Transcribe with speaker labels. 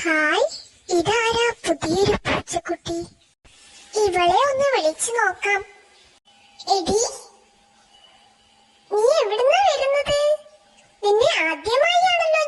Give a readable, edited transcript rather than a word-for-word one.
Speaker 1: Hi, ഇതാരാ പുതിയൊരു പൂച്ചക്കുട്ടി? ഇവളെ ഒന്ന് വിളിച്ചു നോക്കാം. എടി, നീ എവിടുന്നാ വരുന്നത്? നിന്നെ ആദ്യമായാണല്ലോ